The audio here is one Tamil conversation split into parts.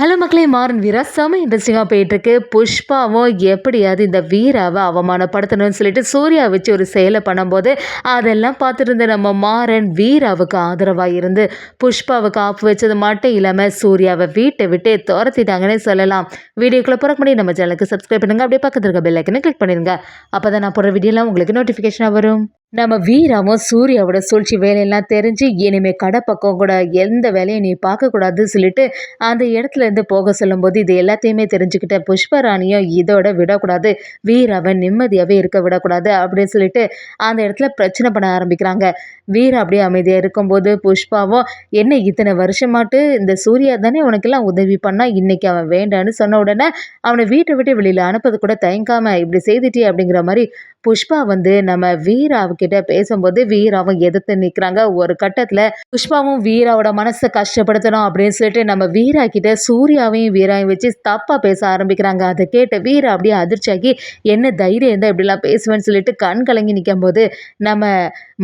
ஹலோ மக்களே, மாறன் வீரா செம இன்ட்ரெஸ்டிங்காக போயிட்டுருக்கு. புஷ்பாவும் எப்படியாவது இந்த வீராவை அவமானப்படுத்தணும்னு சொல்லிட்டு சூர்யா வச்சு ஒரு செயலை பண்ணும்போது அதெல்லாம் பார்த்துட்டு இருந்த நம்ம மாறன் வீராவுக்கு ஆதரவாக இருந்து புஷ்பாவுக்கு ஆப்பு வச்சது மட்டும் இல்லாமல் சூர்யாவை வீட்டை விட்டு துரத்திட்டாங்கன்னே சொல்லலாம். வீடியோக்குள்ளே போகிறக்கு முன்னாடி நம்ம சேனலுக்கு சப்ஸ்கிரைப் பண்ணுங்கள், அப்படியே பக்கத்தில் இருக்க பெல் ஐக்கனை கிளிக் பண்ணிடுங்க. அப்போ தான் நான் போகிற வீடியோலாம் உங்களுக்கு நோட்டிஃபிகேஷனாக வரும். நம்ம வீராவும் சூர்யாவோட சூழ்ச்சி வேலையெல்லாம் தெரிஞ்சு இனிமே கடை பக்கம் கூட எந்த வேலையும் நீ பார்க்கக்கூடாதுன்னு சொல்லிட்டு அந்த இடத்துல இருந்து போக சொல்லும்போது இது எல்லாத்தையுமே தெரிஞ்சுக்கிட்ட புஷ்பராணியும் இதோட விடக்கூடாது, வீராவை நிம்மதியாகவே இருக்க விடக்கூடாது அப்படின்னு சொல்லிட்டு அந்த இடத்துல பிரச்சனை பண்ண ஆரம்பிக்கிறாங்க. வீரா அப்படியே அமைதியாக இருக்கும்போது புஷ்பாவும் என்ன இத்தனை வருஷமாட்டு இந்த சூர்யா தானே உனக்கெல்லாம் உதவி பண்ணா, இன்னைக்கு அவன் வேண்டான்னு சொன்ன உடனே அவனை வீட்டை விட்டு வெளியில் அனுப்பது கூட தயங்காம இப்படி செய்துட்டே அப்படிங்கிற மாதிரி புஷ்பா வந்து நம்ம வீராவுக்கிட்ட பேசும்போது வீராவும் எதிர்த்து நிற்கிறாங்க. ஒரு கட்டத்தில் புஷ்பாவும் வீராவோட மனசை கஷ்டப்படுத்தணும் அப்படின்னு சொல்லிட்டு நம்ம வீரா கிட்ட சூர்யாவையும் வீராவையும் வச்சு தப்பாக பேச ஆரம்பிக்கிறாங்க. அதை கேட்ட வீரா அப்படியே அதிர்ச்சியாகி என்ன தைரியம் இருந்தால் இப்படிலாம் பேசுவேன்னு சொல்லிட்டு கண் கலங்கி நிற்கும் போது நம்ம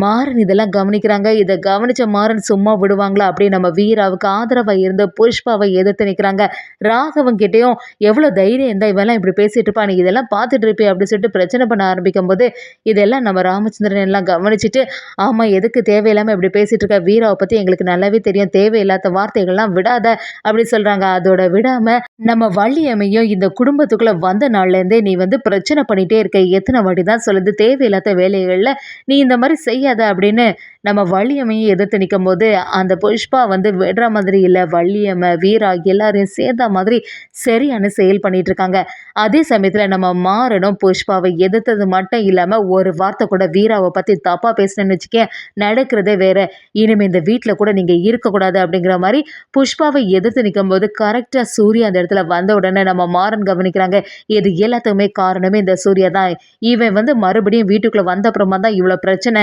மாறன் இதெல்லாம் கவனிக்கிறாங்க. இதை கவனித்த மாறன் சும்மா விடுவாங்களா அப்படின்னு நம்ம வீராவுக்கு ஆதரவாக இருந்து புஷ்பாவை எதிர்த்து நிற்கிறாங்க. ராகவன் கிட்டேயும் எவ்வளோ தைரியம் இருந்தால் இவெல்லாம் இப்படி பேசிட்டு இருப்பா, நீ இதெல்லாம் பார்த்துட்டு இருப்பே அப்படின்னு சொல்லிட்டு பிரச்சனை பண்ண ஆரம்பிக்கும் போது இதெல்லாம் நம்ம ராமச்சந்திரன் எல்லாம் கவனிச்சுட்டு ஆமா எதுக்கு தேவையில்லாமல் இப்படி பேசிட்டு இருக்க, வீராவை பற்றி எங்களுக்கு நல்லாவே தெரியும், தேவையில்லாத வார்த்தைகள்லாம் விடாத அப்படின்னு சொல்கிறாங்க. அதோட விடாமல் நம்ம வள்ளியம்மையும் இந்த குடும்பத்துக்குள்ளே வந்த நாள்லேருந்தே நீ வந்து பிரச்சனை பண்ணிகிட்டே இருக்க, எத்தனை வாட்டி தான் சொல்லுது தேவையில்லாத வேலைகளில் நீ இந்த மாதிரி செய்யாத அப்படின்னு நம்ம வள்ளியம்மையும் எதிர்த்து நிற்கும் போது அந்த புஷ்பா வந்து விடுற மாதிரி இல்லை, வள்ளியம்மை வீரா எல்லாரையும் சேர்ந்த மாதிரி சரியான செயல் பண்ணிட்டு இருக்காங்க. அதே சமயத்தில் நம்ம மாறனும் புஷ்பாவை எதிர்த்தது மட்டும் இல்லாமல் ஒரு வார்த்தை கூட வீராவை பற்றி தப்பாக பேசினேன்னு வச்சுக்கேன் நடக்கிறதே வேற, இனிமேல் இந்த வீட்டில் கூட நீங்கள் இருக்கக்கூடாது அப்படிங்கிற மாதிரி புஷ்பாவை எதிர்த்து நிற்கும் போது கரெக்டாக சூர்யா அந்த இடத்துல வந்த உடனே நம்ம மாறன் கவனிக்கிறாங்க. இது எல்லாத்துக்குமே காரணமே இந்த சூர்யா தான். இவன் வந்து மறுபடியும் வீட்டுக்குள்ளே வந்த அப்புறமா தான் இவ்வளோ பிரச்சனை,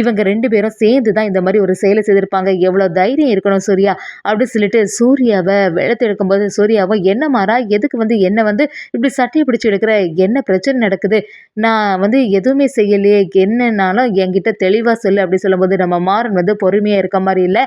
இவங்க ரெண்டு பேரும் சேர்ந்து தான் இந்த மாதிரி ஒரு செயலை செய்திருப்பாங்க, எவ்வளோ தைரியம் இருக்கணும் சூர்யா அப்படின்னு சொல்லிட்டு சூர்யாவை வெளுத்து எடுக்கும்போது சூர்யாவை என்ன மாறா எதுக்கு வந்து என்ன வந்து இப்படி சட்டையை பிடிச்சி எடுக்கிற, என்ன பிரச்சனை நடக்குது, நான் வந்து எதுவுமே செய்யலையே, என்னன்னாலும் என்கிட்ட தெளிவாக சொல்லு அப்படி சொல்லும்போது நம்ம மாறன் வந்து பொறுமையாக இருக்க மாதிரி இல்லை,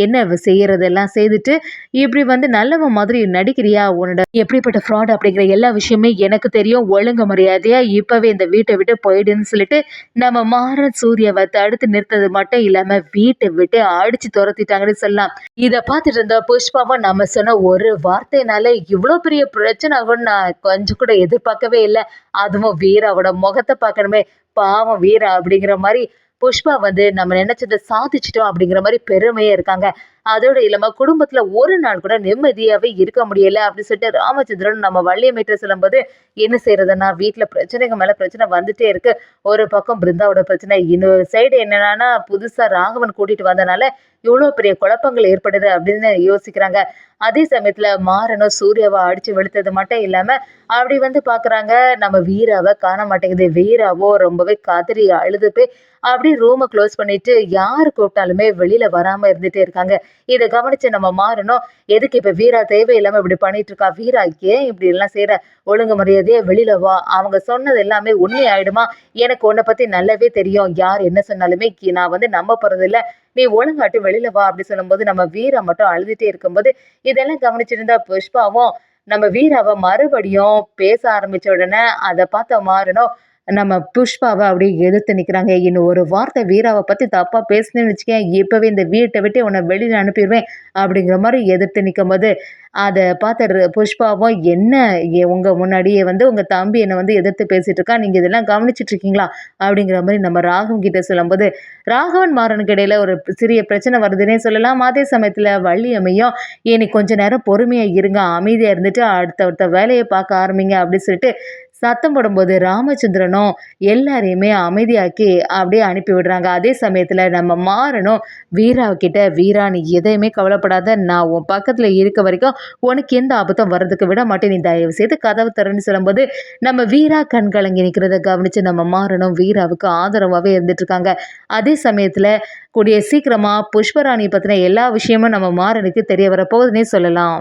என்ன செய்யறதெல்லாம் செய்துட்டு இப்படி வந்து நல்லவன் மாதிரி நடிக்கிறியா, உன்னோட எப்படிப்பட்ட ஃப்ராட் அப்படிங்கிற எல்லா விஷயமே எனக்கு தெரியும், ஒழுங்கு மரியாதையா இப்பவே இந்த வீட்டை விட்டு போயிடுன்னு சொல்லிட்டு நம்ம மாறன் சூர்யாவை தடுத்து நிறுத்தது மட்டும் இல்லாம வீட்டை விட்டு அடிச்சு துரத்திட்டாங்கன்னு சொல்லலாம். இதை பார்த்துட்டு இருந்த புஷ்பாவும் நம்ம சொன்ன ஒரு வார்த்தைனால இவ்வளோ பெரிய பிரச்சனை ஆகும்னு நான் கொஞ்சம் கூட எதிர்பார்க்கவே இல்லை, அதுவும் வீராவோட முகத்தை பார்க்கணுமே, பாவம் வீரா அப்படிங்கிற மாதிரி புஷ்பா வந்து நம்ம நினைச்சதை சாதிச்சிட்டோம் அப்படிங்கிற மாதிரி பெருமையா இருக்காங்க. அதோட இல்லாம குடும்பத்துல ஒரு நாள் கூட நிம்மதியாவே இருக்க முடியல அப்படின்னு சொல்லிட்டு ராமச்சந்திரன் நம்ம வள்ளியம்மைட்ட சொல்லும்போது என்ன செய்யறதுன்னா வீட்டுல பிரச்சனைகள் மேல பிரச்சனை வந்துட்டே இருக்கு. ஒரு பக்கம் பிருந்தாவோட பிரச்சனை, இன்னொரு சைடு என்னன்னா புதுசா ராகவன் கூட்டிட்டு வந்தனால இவ்வளவு பெரிய குழப்பங்கள் ஏற்படுது அப்படின்னு யோசிக்கிறாங்க. அதே சமயத்துல மாறனும் சூர்யாவை அடிச்சு வெளுத்தது மட்டும் இல்லாம அப்படி வந்து பாக்குறாங்க நம்ம வீராவை காண மாட்டேங்குது. வீராவோ ரொம்பவே கதறி அழுது போய் அப்படி ரூமை க்ளோஸ் பண்ணிட்டு யாரு கூப்பிட்டாலுமே வெளியில வராம இருந்துட்டே இருக்காங்க. இதை கவனிச்சு நம்ம மாறணும், எதுக்கு இப்ப வீரா தேவையில்லாம இப்படி பண்ணிட்டு இருக்கா, வீரா ஏன் இப்படி எல்லாம் செய்யற, ஒழுங்கு மரியாதையே வெளியில வா, அவங்க சொன்னது எல்லாமே உண்மை ஆயிடுமா, எனக்கு உன்னை பத்தி நல்லாவே தெரியும், யார் என்ன சொன்னாலுமே நான் வந்து நம்ப போறது இல்ல, நீ ஒழுங்காட்டு வெளியில வா அப்படி சொல்லும்போது நம்ம வீரா மட்டும் அழுதுட்டே இருக்கும்போது இதெல்லாம் கவனிச்சிட்டு இருந்தா புஷ்பாவும் நம்ம வீராவை மறுபடியும் பேச ஆரம்பிச்ச உடனே அதை பார்த்த மாறணும் நம்ம புஷ்பாவை அப்படியே எதிர்த்து நிற்கிறாங்க. இன்னும் ஒரு வார்த்தை வீராவை பற்றி தப்பாக பேசுனேன்னு வச்சுக்கேன், இப்போவே இந்த வீட்டை விட்டு உன்னை வெளியில் அனுப்பிடுவேன் அப்படிங்கிற மாதிரி எதிர்த்து நிற்கும் போது அதை பார்த்த புஷ்பாவும் என்ன உங்கள் முன்னாடியே வந்து உங்கள் தம்பி என்னை வந்து எதிர்த்து பேசிகிட்டு இருக்கா, நீங்கள் இதெல்லாம் கவனிச்சிட்டு இருக்கீங்களா அப்படிங்கிற மாதிரி நம்ம ராகவன் கிட்ட சொல்லும்போது ராகவன் மாறனுக்கு இடையில ஒரு சிறிய பிரச்சனை வருதுன்னே சொல்லலாம். அதே சமயத்தில் வள்ளியம்மையும் இனி கொஞ்ச நேரம் பொறுமையாக இருங்க, அமைதியாக இருந்துட்டு அடுத்த வேலையை பார்க்க ஆரம்பிங்க அப்படின்னு சொல்லிட்டு சத்தம் போடும்போது ராமச்சந்திரனும் எல்லாரையுமே அமைதியாக்கி அப்படியே அனுப்பி விடுறாங்க. அதே சமயத்தில் நம்ம மாறனும் வீராவுக்கிட்ட வீரா நீ எதையுமே கவலைப்படாத, நான் உன் பக்கத்தில் இருக்க வரைக்கும் உனக்கு எந்த ஆபத்தும் வர்றதுக்கு விட மாட்டேன், நீ தயவு செய்து கதவு தரேன்னு சொல்லும்போது நம்ம வீரா கண் கலங்கி நிற்கிறத கவனித்து நம்ம மாறனும் வீராவுக்கு ஆதரவாகவே இருந்துட்டு இருக்காங்க. அதே சமயத்தில் கூடிய சீக்கிரமாக புஷ்பராணி பற்றின எல்லா விஷயமும் நம்ம மாறனுக்கு தெரிய வரப்போகுதுன்னே சொல்லலாம்.